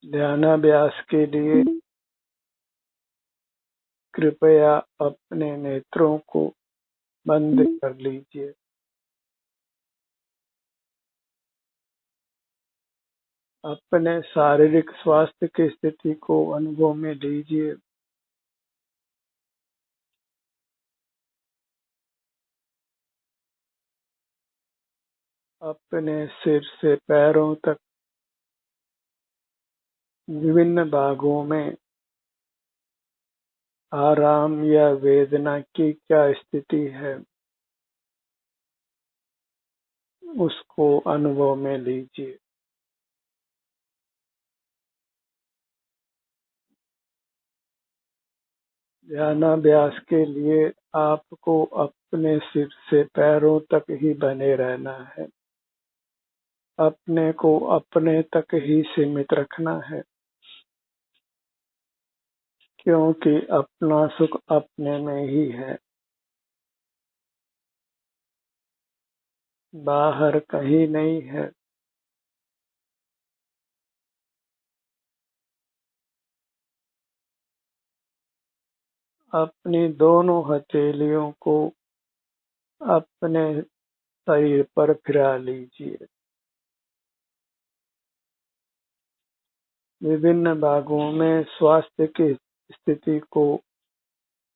ध्यानाभ्यास के लिए कृपया अपने नेत्रों को बंद कर लीजिए। अपने शारीरिक स्वास्थ्य की स्थिति को अनुभव में लीजिए। अपने सिर से पैरों तक विभिन्न भागों में आराम या वेदना की क्या स्थिति है, उसको अनुभव में लीजिए। ध्यानाभ्यास के लिए आपको अपने सिर से पैरों तक ही बने रहना है। अपने को अपने तक ही सीमित रखना है, क्योंकि अपना सुख अपने में ही है, बाहर कहीं नहीं है। अपनी दोनों हथेलियों को अपने शरीर पर फिरा लीजिए। विभिन्न भागों में स्वास्थ्य की स्थिति को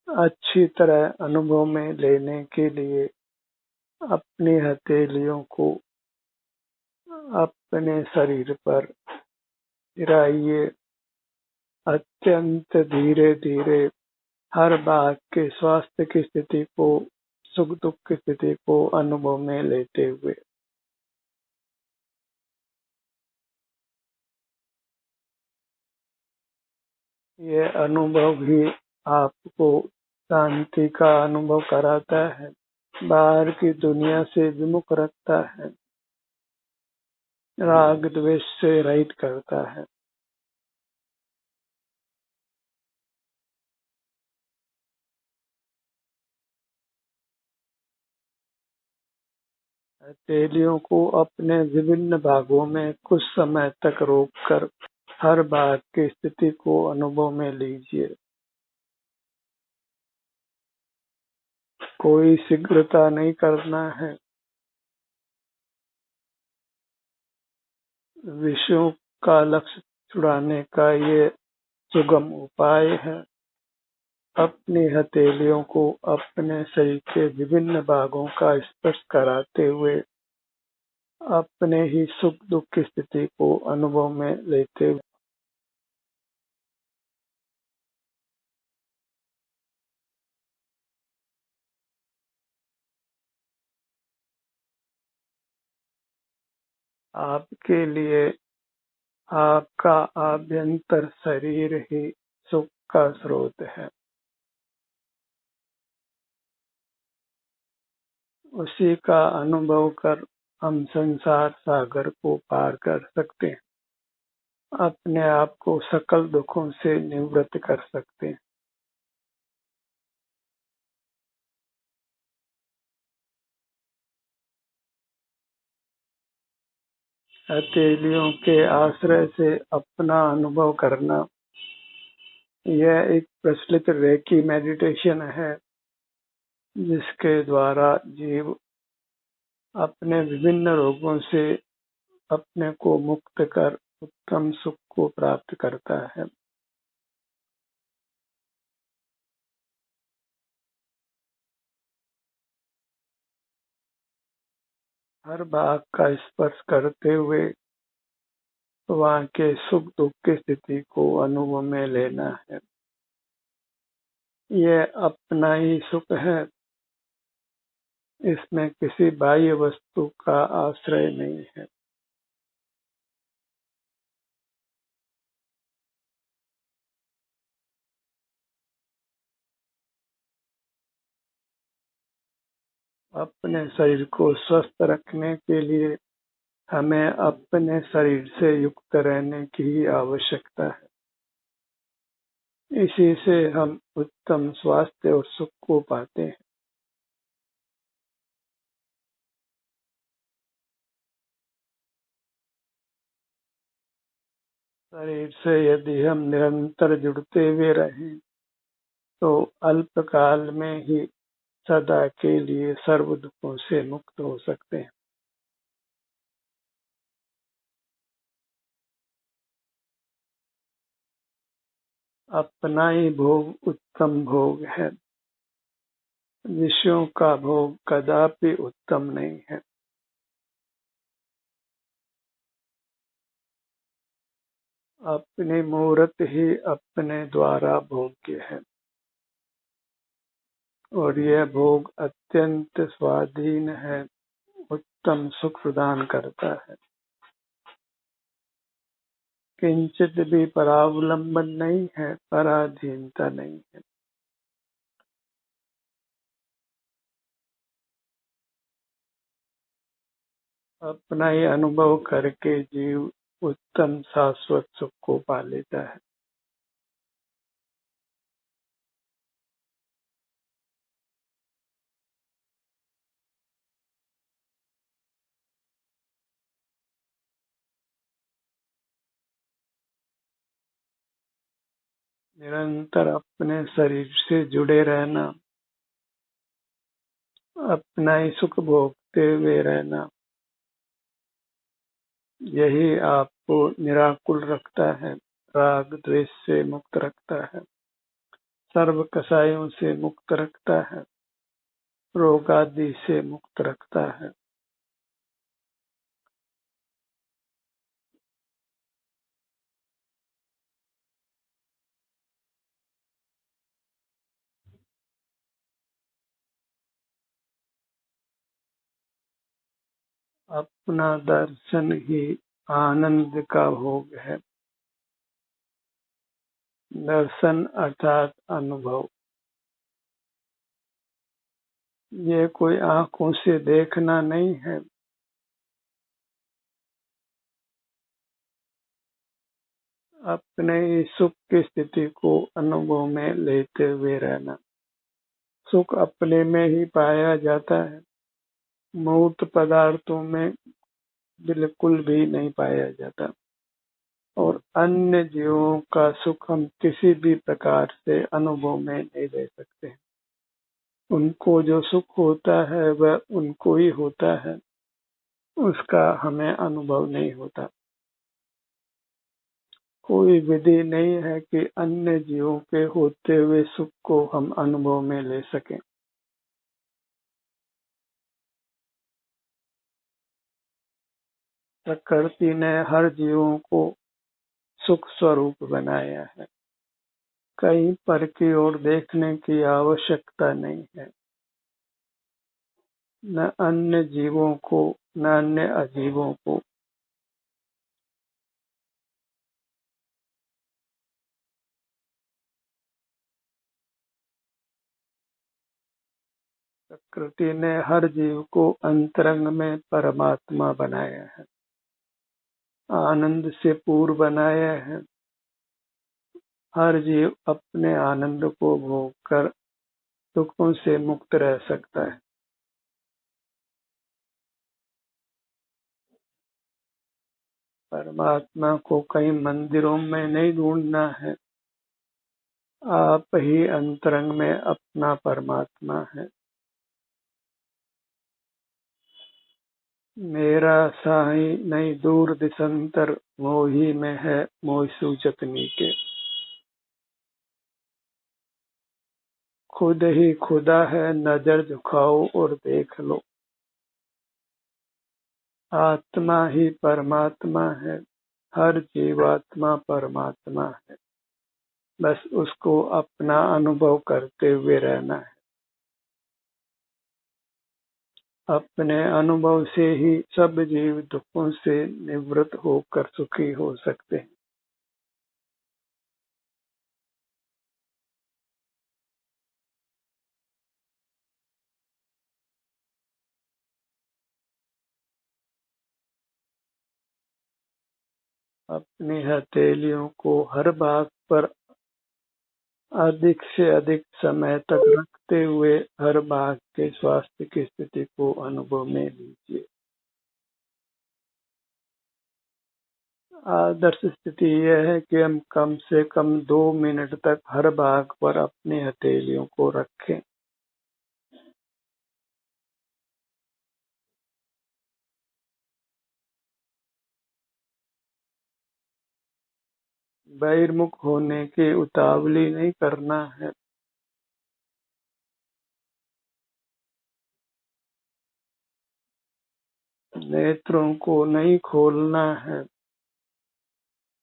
अच्छी तरह अनुभव में लेने के लिए अपनी हथेलियों को अपने शरीर पर फिराइए। अत्यंत धीरे धीरे हर भाग के स्वास्थ्य की स्थिति को, सुख दुख की स्थिति को अनुभव में लेते हुए यह अनुभव ही आपको शांति का अनुभव कराता है, बाहर की दुनिया से विमुख रखता है, राग द्वेष से रहित करता है। हथेलियों को अपने विभिन्न भागों में कुछ समय तक रोककर हर भाग की स्थिति को अनुभव में लीजिए। कोई शीघ्रता नहीं करना है। विषयों का लक्ष्य छुड़ाने का ये सुगम उपाय है। अपनी हथेलियों को अपने शरीर के विभिन्न भागों का स्पर्श कराते हुए अपने ही सुख दुख की स्थिति को अनुभव में लेते हुए आपके लिए आपका आभ्यंतर शरीर ही सुख का स्रोत है। उसी का अनुभव कर हम संसार सागर को पार कर सकते हैं, अपने आप को सकल दुखों से निवृत्त कर सकते हैं। हथेलियों के आश्रय से अपना अनुभव करना, यह एक प्रचलित रेकी मेडिटेशन है, जिसके द्वारा जीव अपने विभिन्न रोगों से अपने को मुक्त कर उत्तम सुख को प्राप्त करता है। हर भाग का स्पर्श करते हुए वहाँ के सुख दुख की स्थिति को अनुभव में लेना है। यह अपना ही सुख है, इसमें किसी बाह्य वस्तु का आश्रय नहीं है। अपने शरीर को स्वस्थ रखने के लिए हमें अपने शरीर से युक्त रहने की आवश्यकता है। इसी से हम उत्तम स्वास्थ्य और सुख को पाते हैं। शरीर से यदि हम निरंतर जुड़ते हुए रहें तो अल्पकाल में ही सदा के लिए सर्व दुखों से मुक्त हो सकते हैं। अपना ही भोग उत्तम भोग है, विषयों का भोग कदापि उत्तम नहीं है। अपनी मूर्त ही अपने द्वारा भोग्य है और यह भोग अत्यंत स्वाधीन है, उत्तम सुख प्रदान करता है, किंचित भी परावलंबन नहीं है, पराधीनता नहीं है। अपना ही अनुभव करके जीव उत्तम शाश्वत सुख को पा लेता है। निरंतर अपने शरीर से जुड़े रहना, अपना ही सुख भोगते हुए रहना, यही आपको निराकुल रखता है, राग द्वेष से मुक्त रखता है, सर्व कसायों से मुक्त रखता है, रोग आदि से मुक्त रखता है। अपना दर्शन ही आनंद का भोग है। दर्शन अर्थात अनुभव। ये कोई आंखों से देखना नहीं है, अपने ही सुख की स्थिति को अनुभव में लेते हुए रहना। सुख अपने में ही पाया जाता है, मूर्त पदार्थों में बिल्कुल भी नहीं पाया जाता और अन्य जीवों का सुख हम किसी भी प्रकार से अनुभव में नहीं ले सकते। उनको जो सुख होता है वह उनको ही होता है, उसका हमें अनुभव नहीं होता। कोई विधि नहीं है कि अन्य जीवों के होते हुए सुख को हम अनुभव में ले सकें। प्रकृति ने हर जीवों को सुख स्वरूप बनाया है, कहीं पर की ओर देखने की आवश्यकता नहीं है, न अन्य जीवों को न अन्य अजीवों को। प्रकृति ने हर जीव को अंतरंग में परमात्मा बनाया है, आनंद से पूर्ण बनाया है। हर जीव अपने आनंद को भोग कर दुखों से मुक्त रह सकता है। परमात्मा को कहीं मंदिरों में नहीं ढूंढना है, आप ही अंतरंग में अपना परमात्मा है। मेरा साई नहीं दूर दिसंतर, मोही में है मोह सूचत नीके। खुद ही खुदा है, नजर झुकाओ और देख लो। आत्मा ही परमात्मा है, हर जीवात्मा परमात्मा है, बस उसको अपना अनुभव करते हुए रहना है। अपने अनुभव से ही सब जीव दुखों से निवृत्त होकर सुखी हो सकते हैं। अपनी हथेलियों को हर भाग पर अधिक से अधिक समय तक रखते हुए हर भाग के स्वास्थ्य की स्थिति को अनुभव में लीजिए। आदर्श स्थिति यह है कि हम कम से कम 2 मिनट तक हर भाग पर अपनी हथेलियों को रखें। बहिर्मुख होने की उतावली नहीं करना है। नेत्रों को नहीं खोलना है।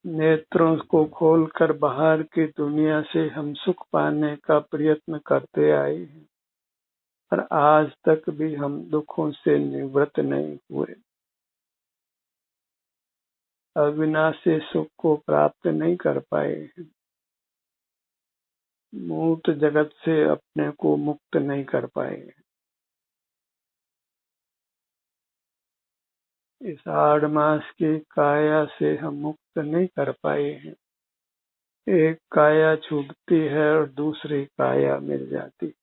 नेत्रों को खोलकर बाहर की दुनिया से हम सुख पाने का प्रयत्न करते आए हैं, पर आज तक भी हम दुखों से निवृत्त नहीं हुए। अविनाशी सुख को प्राप्त नहीं कर पाए हैं। मूर्त जगत से अपने को मुक्त नहीं कर पाए हैं। इस 8 मास की काया से हम मुक्त नहीं कर पाए हैं। एक काया छूटती है और दूसरी काया मिल जाती।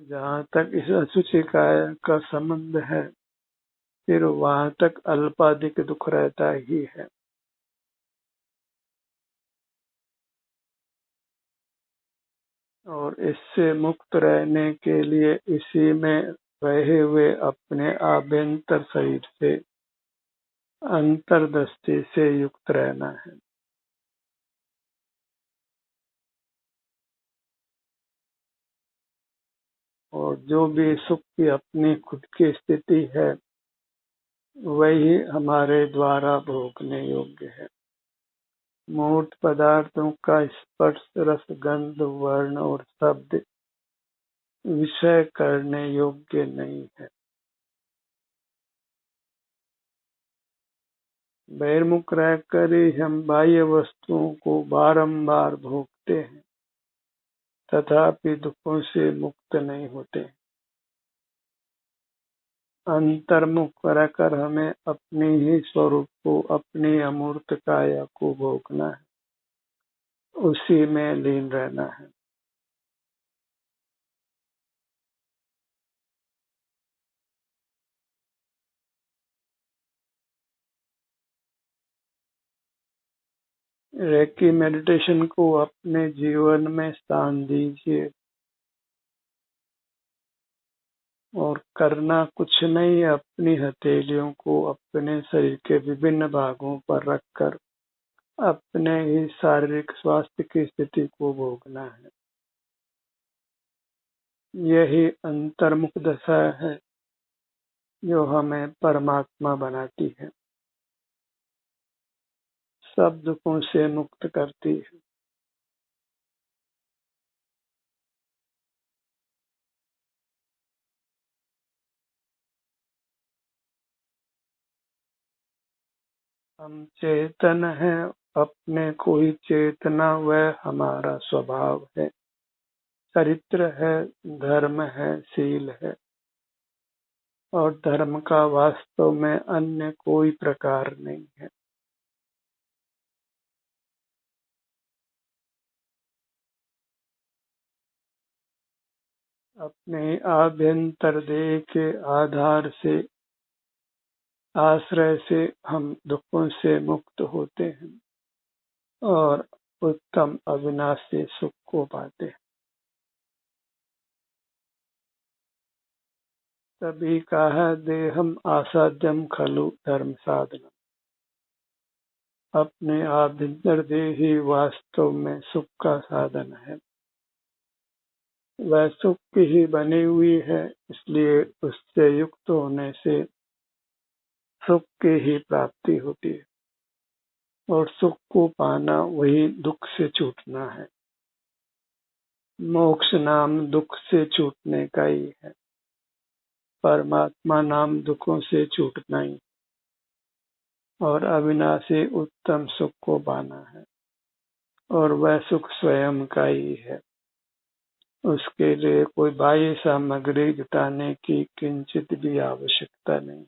जहाँ तक इस अशुचि काया का संबंध है, फिर वहां तक अल्पाधिक दुख रहता ही है। और इससे मुक्त रहने के लिए इसी में रहे हुए अपने आभ्यंतर शरीर से अंतर्दृष्टि से युक्त रहना है। और जो भी सुख की अपनी खुद की स्थिति है, वही हमारे द्वारा भोगने योग्य है। मूर्त पदार्थों का स्पर्श, रस, गंध, वर्ण और शब्द विषय करने योग्य नहीं है। बहिर्मुख रहकर ही हम बाह्य वस्तुओं को बारंबार भोगते हैं, तथापि दुखों से मुक्त नहीं होते। अंतर्मुख रहकर हमें अपनी ही स्वरूप को, अपनी अमूर्त काया को भोगना है, उसी में लीन रहना है। रेकी मेडिटेशन को अपने जीवन में स्थान दीजिए और करना कुछ नहीं, अपनी हथेलियों को अपने शरीर के विभिन्न भागों पर रखकर अपने ही शारीरिक स्वास्थ्य की स्थिति को भोगना है। यही अंतर्मुख दशा है जो हमें परमात्मा बनाती है, सब दुखों से मुक्त करती है। हम चेतन हैं, अपने को ही चेतना वह हमारा स्वभाव है, चरित्र है, धर्म है, शील है। और धर्म का वास्तव में अन्य कोई प्रकार नहीं है। अपने आभ्यंतर देह के आधार से, आश्रय से हम दुखों से मुक्त होते हैं और उत्तम अविनाशी सुख को पाते हैं। तभी कहा देहम आसाध्यम खलु धर्म साधना। अपने आभ्यंतर देह ही वास्तव में सुख का साधन है। वह सुख की ही बनी हुई है, इसलिए उससे युक्त होने से सुख की ही प्राप्ति होती है। और सुख को पाना वही दुख से छूटना है। मोक्ष नाम दुख से छूटने का ही है। परमात्मा नाम दुखों से छूटना ही और अविनाशी उत्तम सुख को पाना है। और वह सुख स्वयं का ही है। उसके लिए कोई बाह्य सामग्री जुटाने की किंचित भी आवश्यकता नहीं है।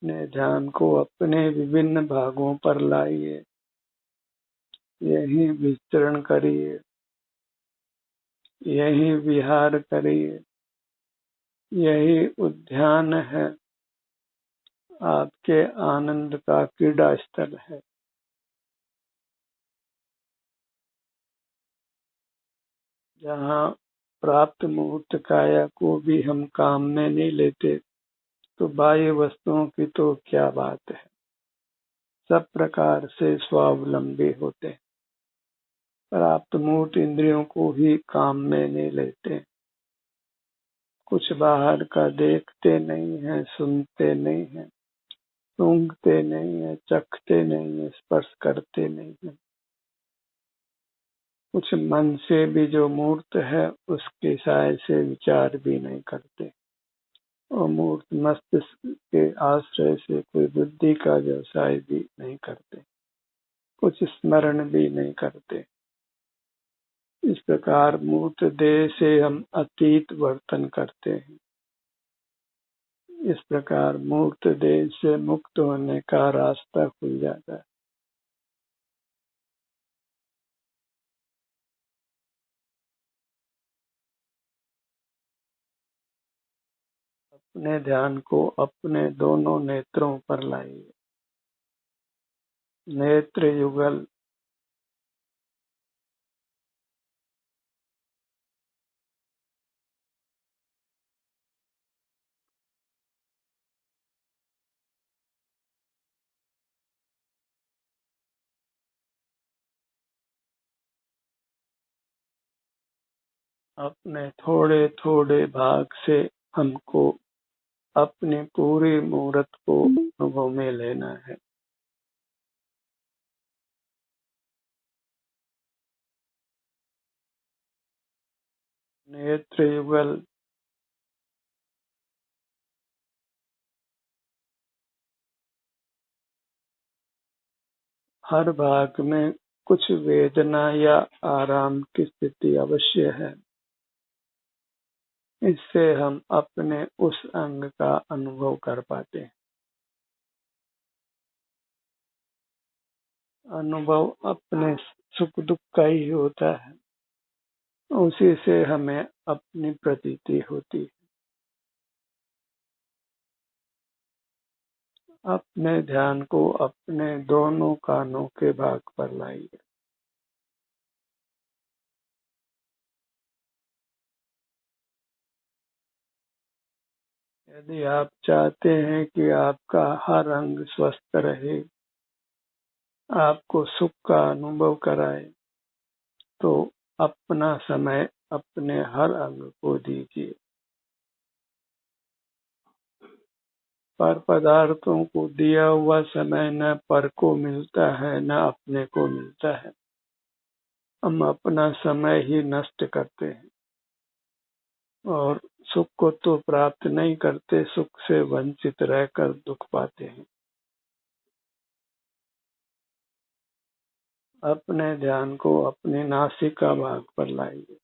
अपने ध्यान को अपने विभिन्न भागों पर लाइए, यही विचरण करिए, यही विहार करिए, यही उद्यान है, आपके आनंद का क्रीड़ा स्थल है। जहाँ प्राप्त मूर्त काया को भी हम काम में नहीं लेते, तो बाह्य वस्तुओं की तो क्या बात है, सब प्रकार से स्वावलंबी होते हैं। प्राप्त मूर्त इंद्रियों को ही काम में नहीं लेते, कुछ बाहर का देखते नहीं है, सुनते नहीं है, सूंघते नहीं है, चखते नहीं है, स्पर्श करते नहीं है। कुछ मन से भी जो मूर्त है उसके साय से विचार भी नहीं करते, और मूर्त मस्तिष्क के आश्रय से कोई बुद्धि का व्यवसाय भी नहीं करते, कुछ स्मरण भी नहीं करते। इस प्रकार मूर्त देह से हम अतीत वर्तन करते हैं। इस प्रकार मूर्त देह से मुक्त होने का रास्ता खुल जाता है। अपने ध्यान को अपने दोनों नेत्रों पर लाइए। नेत्र युगल। अपने थोड़े थोड़े भाग से हमको अपनी पूरी मूर्त को अनुभव में लेना है। नेत्र युगल। हर भाग में कुछ वेदना या आराम की स्थिति अवश्य है, इससे हम अपने उस अंग का अनुभव कर पाते हैं। अनुभव अपने सुख दुख का ही होता है, उसी से हमें अपनी प्रतीति होती है। अपने ध्यान को अपने दोनों कानों के भाग पर लाइए। यदि आप चाहते हैं कि आपका हर अंग स्वस्थ रहे, आपको सुख का अनुभव कराए, तो अपना समय अपने हर अंग को दीजिए। पर पदार्थों को दिया हुआ समय न पर को मिलता है, न अपने को मिलता है। हम अपना समय ही नष्ट करते हैं और सुख को तो प्राप्त नहीं करते, सुख से वंचित रहकर दुख पाते हैं। अपने ध्यान को अपनी नासिका भाग पर लाइए।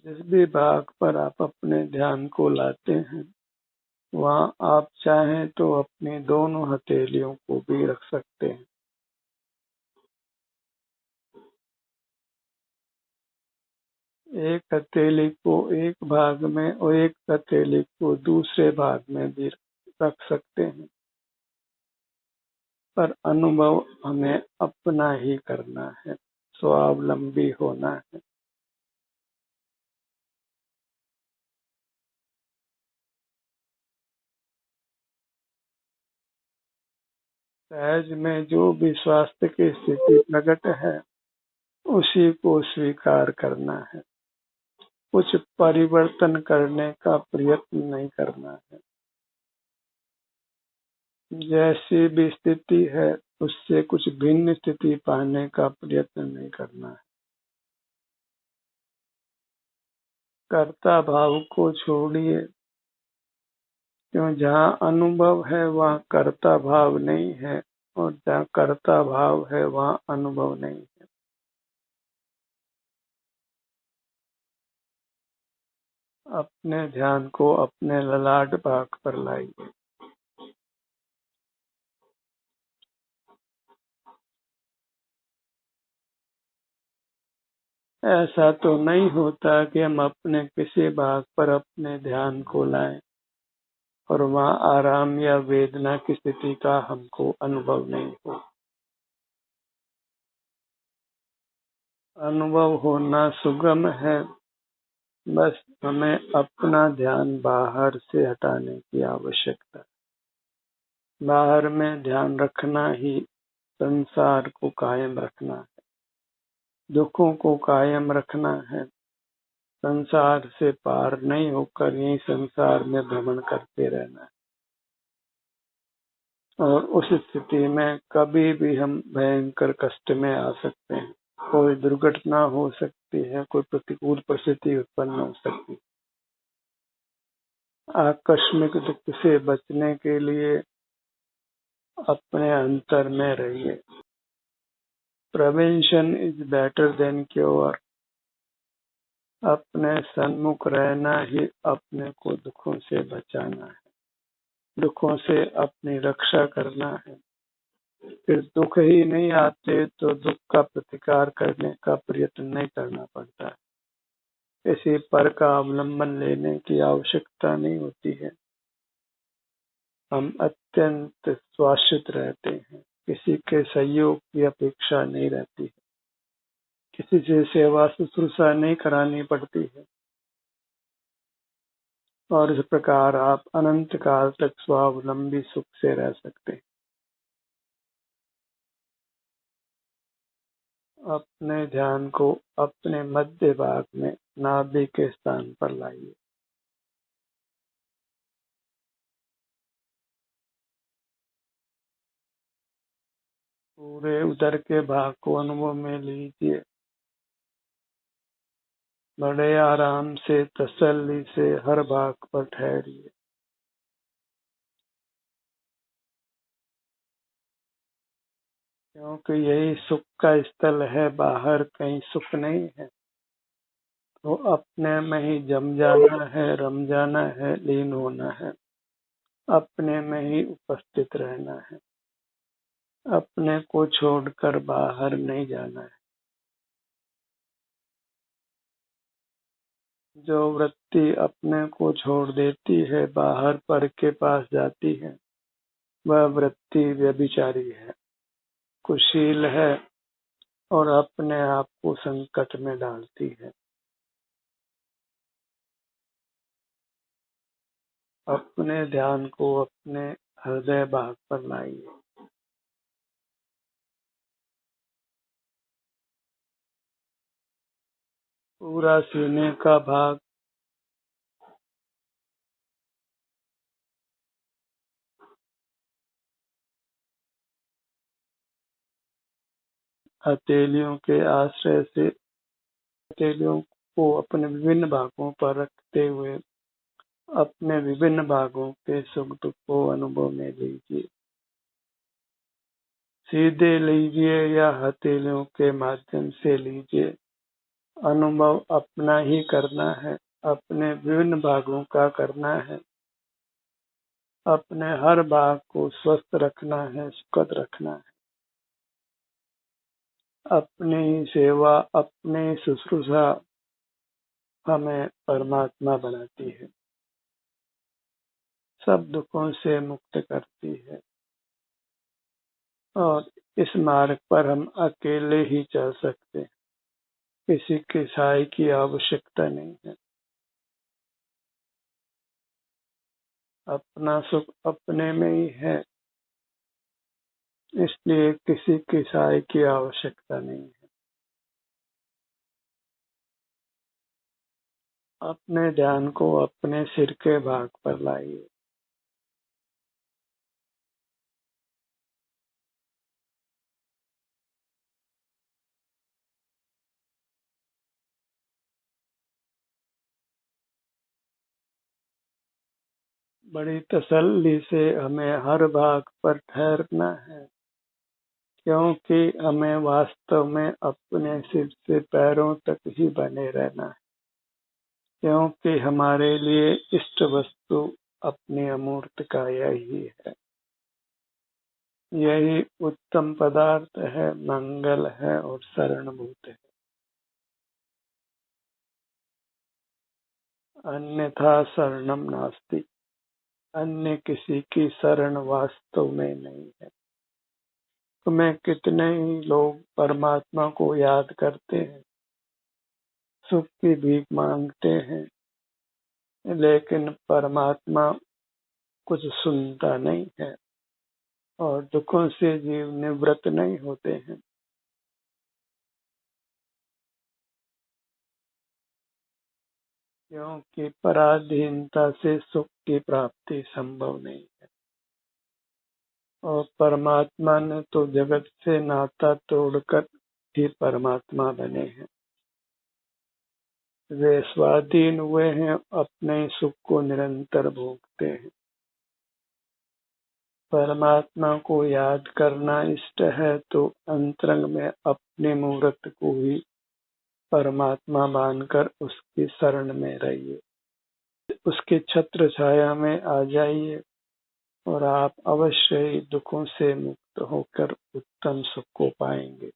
जिस भी भाग पर आप अपने ध्यान को लाते हैं, वहाँ आप चाहें तो अपनी दोनों हथेलियों को भी रख सकते हैं। एक हथेली को एक भाग में और एक हथेली को दूसरे भाग में भी रख सकते हैं, पर अनुभव हमें अपना ही करना है, स्वावलंबी होना है। सहज में जो भी स्वास्थ्य की स्थिति प्रकट है, उसी को स्वीकार करना है, कुछ परिवर्तन करने का प्रयत्न नहीं करना है। जैसी भी स्थिति है, उससे कुछ भिन्न स्थिति पाने का प्रयत्न नहीं करना है। कर्ता भाव को छोड़िए, क्यों जहाँ अनुभव है वहाँ कर्ता भाव नहीं है, और जहाँ कर्ता भाव है वहाँ अनुभव नहीं है। अपने ध्यान को अपने ललाट भाग पर लाइए। ऐसा तो नहीं होता कि हम अपने किसी भाग पर अपने ध्यान को लाएं और वहां आराम या वेदना की स्थिति का हमको अनुभव नहीं हो। अनुभव होना सुगम है, बस हमें अपना ध्यान बाहर से हटाने की आवश्यकता है। बाहर में ध्यान रखना ही संसार को कायम रखना है, दुखों को कायम रखना है। संसार से पार नहीं होकर यही संसार में भ्रमण करते रहना है। और उस स्थिति में कभी भी हम भयंकर कष्ट में आ सकते हैं। कोई दुर्घटना हो सकती है, कोई प्रतिकूल परिस्थिति उत्पन्न हो सकती है। आकस्मिक दुख से बचने के लिए अपने अंतर में रहिए। Prevention is better than cure. अपने सन्मुख रहना ही अपने को दुखों से बचाना है, दुखों से अपनी रक्षा करना है। फिर दुख ही नहीं आते तो दुख का प्रतिकार करने का प्रयत्न नहीं करना पड़ता। किसी पर का अवलंबन लेने की आवश्यकता नहीं होती है। हम अत्यंत स्वाश्रित रहते हैं, किसी के सहयोग की अपेक्षा नहीं रहती है, किसी से सेवा शुश्रूषा नहीं करानी पड़ती है। और इस प्रकार आप अनंत काल तक स्वावलंबी सुख से रह सकते हैं। अपने ध्यान को अपने मध्य भाग में नाभि के स्थान पर लाइए। पूरे उदर के भाग को अनुभव में लीजिए। बड़े आराम से तसल्ली से हर भाग पर ठहरिए। क्योंकि यही सुख का स्थल है, बाहर कहीं सुख नहीं है। तो अपने में ही जम जाना है, रम जाना है, लीन होना है। अपने में ही उपस्थित रहना है, अपने को छोड़कर बाहर नहीं जाना है। जो वृत्ति अपने को छोड़ देती है, बाहर पर के पास जाती है, वह वृत्ति व्यभिचारी है, कुशील है और अपने आप को संकट में डालती है। अपने ध्यान को अपने हृदय भाग पर लाइए। पूरा सीने का भाग, हथेलियों के आश्रय से हथेलियों को अपने विभिन्न भागों पर रखते हुए अपने विभिन्न भागों के सुख दुख को अनुभव में लीजिए। सीधे लीजिए या हथेलियों के माध्यम से लीजिए, अनुभव अपना ही करना है, अपने विभिन्न भागों का करना है। अपने हर भाग को स्वस्थ रखना है, सुखद रखना है। अपनी सेवा, अपनी शुश्रूषा हमें परमात्मा बनाती है, सब दुखों से मुक्त करती है। और इस मार्ग पर हम अकेले ही चल सकते हैं, किसी की सहाय की आवश्यकता नहीं है। अपना सुख अपने में ही है, इसलिए किसी की सहाय की आवश्यकता नहीं है। अपने ध्यान को अपने सिर के भाग पर लाइए। बड़ी तसल्ली से हमें हर भाग पर ठहरना है, क्योंकि हमें वास्तव में अपने सिर से पैरों तक ही बने रहना है। क्योंकि हमारे लिए इष्ट वस्तु अपनी अमूर्त काया ही है। यही उत्तम पदार्थ है, मंगल है और शरणभूत है। अन्यथा शरणम नास्ति, अन्य किसी की शरण वास्तव में नहीं है। तुम्हें कितने ही लोग परमात्मा को याद करते हैं, सुख की भीख मांगते हैं, लेकिन परमात्मा कुछ सुनता नहीं है और दुखों से जीव निवृत्त नहीं होते हैं। क्योंकि पराधीनता से सुख की प्राप्ति संभव नहीं है और परमात्मा ने तो जगत से नाता तोड़कर ही परमात्मा बने हैं। वे स्वाधीन हुए हैं, अपने सुख को निरंतर भोगते हैं। परमात्मा को याद करना इष्ट है तो अंतरंग में अपने मूर्त को ही परमात्मा मानकर उसकी शरण में रहिए, उसके छत्र छाया में आ जाइए और आप अवश्य ही दुखों से मुक्त होकर उत्तम सुख को पाएंगे।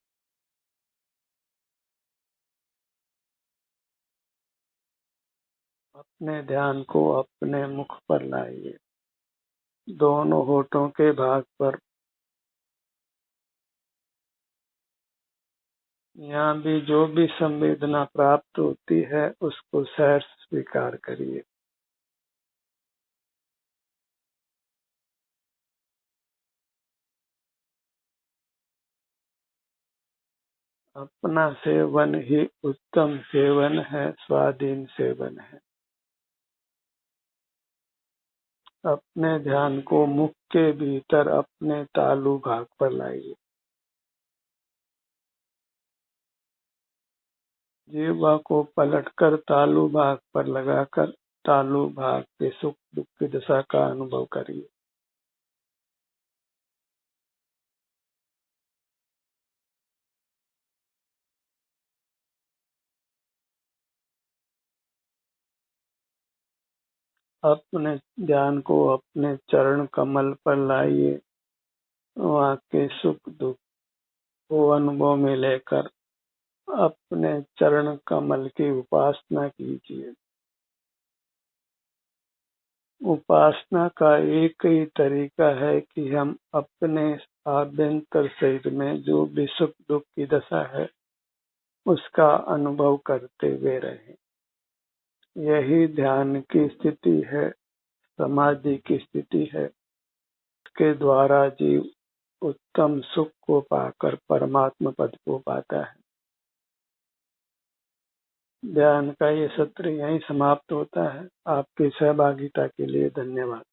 अपने ध्यान को अपने मुख पर लाइए, दोनों होठों के भाग पर। यहाँ भी जो भी संवेदना प्राप्त होती है उसको सहर्ष स्वीकार करिए। अपना सेवन ही उत्तम सेवन है, स्वाधीन सेवन है। अपने ध्यान को मुख के भीतर अपने तालु भाग पर लाइए। जीवा को पलटकर तालु भाग पर लगाकर तालु भाग के सुख दुख की दशा का अनुभव करिए। अपने ध्यान को अपने चरण कमल पर लाइए, वहाँ के सुख दुख को अनुभव में लेकर अपने चरण कमल की उपासना कीजिए। उपासना का एक ही तरीका है कि हम अपने आभ्यंतर शरीर में जो भी सुख दुख की दशा है उसका अनुभव करते हुए रहें। यही ध्यान की स्थिति है, समाधि की स्थिति है। इसके द्वारा जीव उत्तम सुख को पाकर परमात्मा पद को पाता है। ध्यान का ये सत्र यहीं समाप्त होता है। आपकी सहभागिता के लिए धन्यवाद।